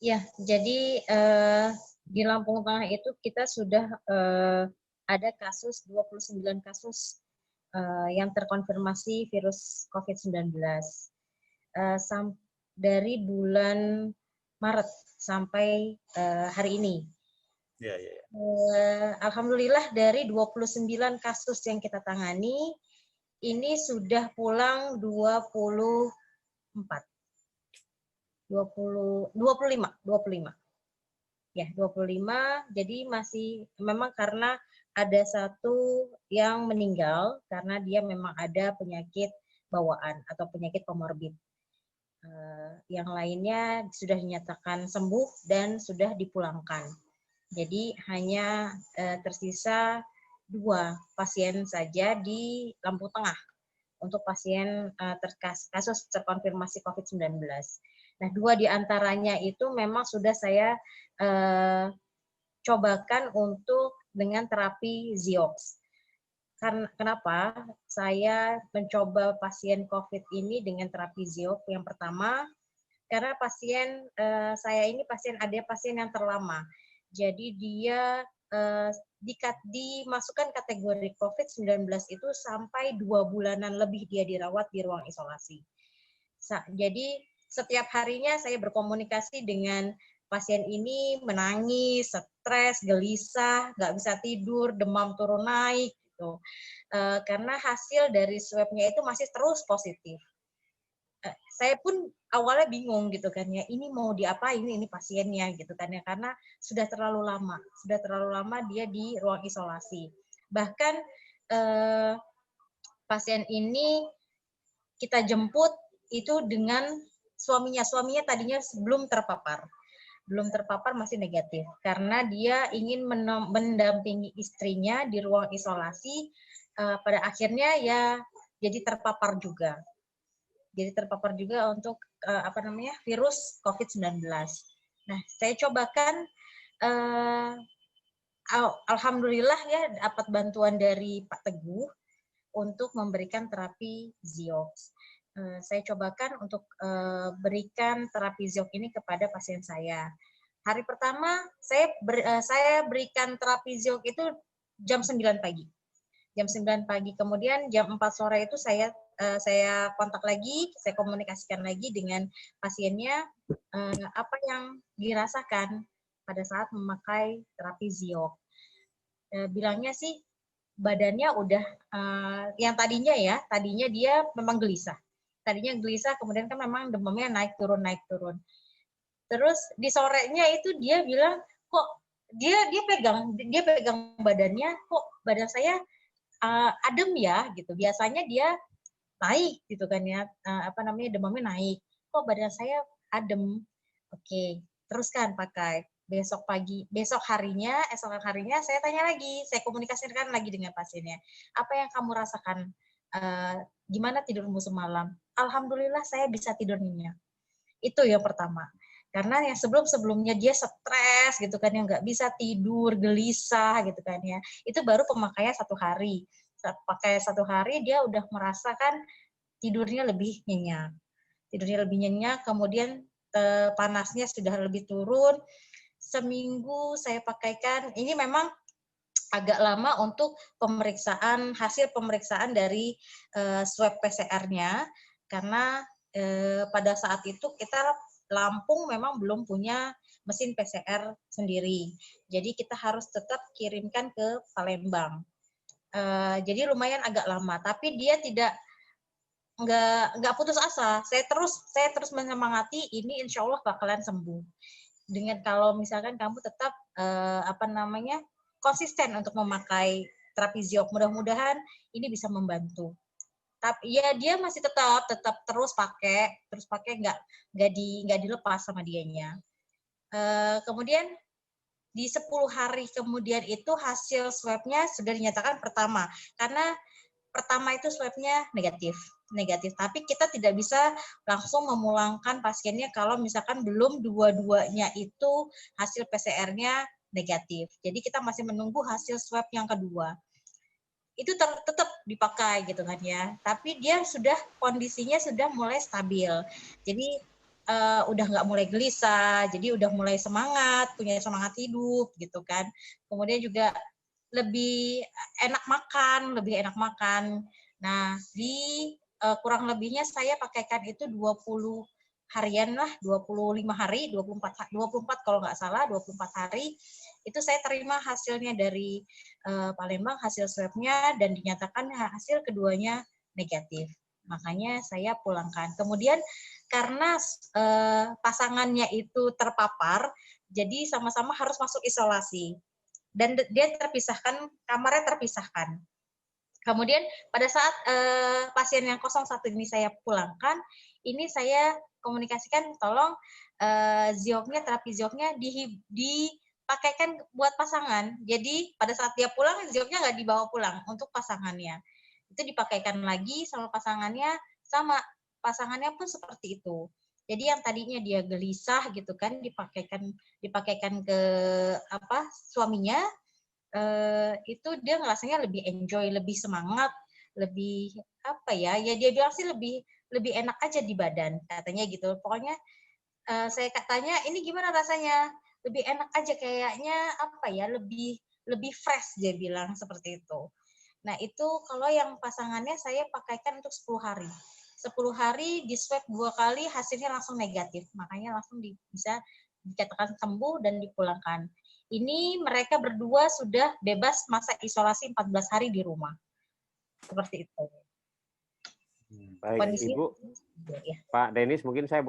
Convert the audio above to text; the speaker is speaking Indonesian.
Ya, jadi di Lampung Tengah itu kita sudah ada 29 kasus yang terkonfirmasi virus COVID-19. Dari bulan Maret sampai hari ini. Ya, ya, ya. Alhamdulillah dari 29 kasus yang kita tangani, ini sudah pulang 25. Ya, 25. Jadi masih memang karena ada satu yang meninggal karena dia memang ada penyakit bawaan atau penyakit komorbid. Yang lainnya sudah dinyatakan sembuh dan sudah dipulangkan. Jadi hanya tersisa 2 pasien saja di Lampung Tengah untuk pasien kasus terkonfirmasi COVID-19. Nah, 2 diantaranya itu memang sudah saya cobakan untuk dengan terapi Ziox. Kenapa saya mencoba pasien COVID ini dengan terapi Ziox? Yang pertama, karena pasien saya ini ada pasien yang terlama. Jadi dia dimasukkan kategori COVID-19 itu sampai 2 bulanan lebih dia dirawat di ruang isolasi. Jadi setiap harinya saya berkomunikasi dengan pasien ini, menangis, stres, gelisah, nggak bisa tidur, demam turun naik, gitu. Karena hasil dari swab-nya itu masih terus positif. Saya pun awalnya bingung gitu kan ya, ini mau diapain ini pasiennya gitu kan ya, karena sudah terlalu lama dia di ruang isolasi. Bahkan pasien ini kita jemput itu dengan suaminya tadinya belum terpapar masih negatif karena dia ingin mendampingi istrinya di ruang isolasi, pada akhirnya ya jadi terpapar juga untuk virus COVID-19. Nah, saya cobakan alhamdulillah ya dapat bantuan dari Pak Teguh untuk memberikan terapi Ziox. Saya cobakan untuk berikan terapi Ziox ini kepada pasien saya. Hari pertama saya berikan terapi Ziox itu jam 9 pagi. Kemudian jam 4 sore itu saya kontak lagi, saya komunikasikan lagi dengan pasiennya apa yang dirasakan pada saat memakai terapi Ziox. Bilangnya sih badannya udah yang tadinya dia memang gelisah. Kemudian kan memang demamnya naik turun. Terus di sorenya itu dia bilang kok dia pegang badannya, kok badan saya adem ya gitu. Biasanya dia naik gitu kan ya, demamnya naik. Kok badan saya adem. Oke, teruskan pakai. Esokan harinya saya tanya lagi, saya komunikasikan lagi dengan pasiennya. Apa yang kamu rasakan? Gimana tidurmu semalam? Alhamdulillah saya bisa tidur nyenyak. Itu yang pertama. Karena yang sebelumnya dia stres gitu kan, yang nggak bisa tidur, gelisah gitu kan ya. Itu baru pemakaian 1 hari. Pakai 1 hari dia udah merasakan tidurnya lebih nyenyak. Kemudian panasnya sudah lebih turun. Seminggu saya pakaikan, ini memang agak lama untuk hasil pemeriksaan dari swab PCR-nya, karena pada saat itu kita Lampung memang belum punya mesin PCR sendiri. Jadi kita harus tetap kirimkan ke Palembang. Jadi lumayan agak lama, tapi dia nggak putus asa. Saya terus menyemangati, ini insya Allah bakalan sembuh. Dengan kalau misalkan kamu tetap konsisten untuk memakai terapi Ziox, mudah-mudahan ini bisa membantu. Tapi ya dia masih tetap terus pakai nggak dilepas sama dianya. Kemudian di 10 hari kemudian itu hasil swabnya sudah dinyatakan pertama, karena pertama itu swabnya negatif. Tapi kita tidak bisa langsung memulangkan pasiennya kalau misalkan belum dua-duanya itu hasil PCR-nya negatif. Jadi kita masih menunggu hasil swab yang kedua. Itu tetap dipakai gitu kan ya. Tapi dia kondisinya sudah mulai stabil. Jadi udah nggak mulai gelisah, jadi udah mulai semangat, punya semangat hidup gitu kan. Kemudian juga lebih enak makan. Nah, kurang lebihnya saya pakaikan itu 20 harian lah, 25 hari, 24 kalau nggak salah, 24 hari. Itu saya terima hasilnya dari Palembang, hasil swabnya, dan dinyatakan hasil keduanya negatif. Makanya saya pulangkan. Kemudian karena pasangannya itu terpapar, jadi sama-sama harus masuk isolasi. Dan dia terpisahkan, kamarnya terpisahkan. Kemudian pada saat pasien yang 01 ini saya pulangkan, ini saya komunikasikan tolong terapi zioknya dipakaikan buat pasangan. Jadi pada saat dia pulang, zioknya nggak dibawa pulang untuk pasangannya. Itu dipakaikan lagi sama pasangannya pun seperti itu. Jadi yang tadinya dia gelisah gitu kan, dipakaikan ke suaminya, itu dia ngerasanya lebih enjoy, lebih semangat, lebih dia bilang sih lebih enak aja di badan katanya gitu. Pokoknya saya tanya ini gimana rasanya, lebih enak aja kayaknya lebih fresh, dia bilang seperti itu. Nah itu kalau yang pasangannya saya pakaikan untuk 10 hari. 10 hari di swab 2 kali hasilnya langsung negatif, makanya langsung bisa dikatakan sembuh dan dipulangkan. Ini mereka berdua sudah bebas masa isolasi 14 hari di rumah. Seperti itu. Baik, Ibu. Pak Denis, mungkin saya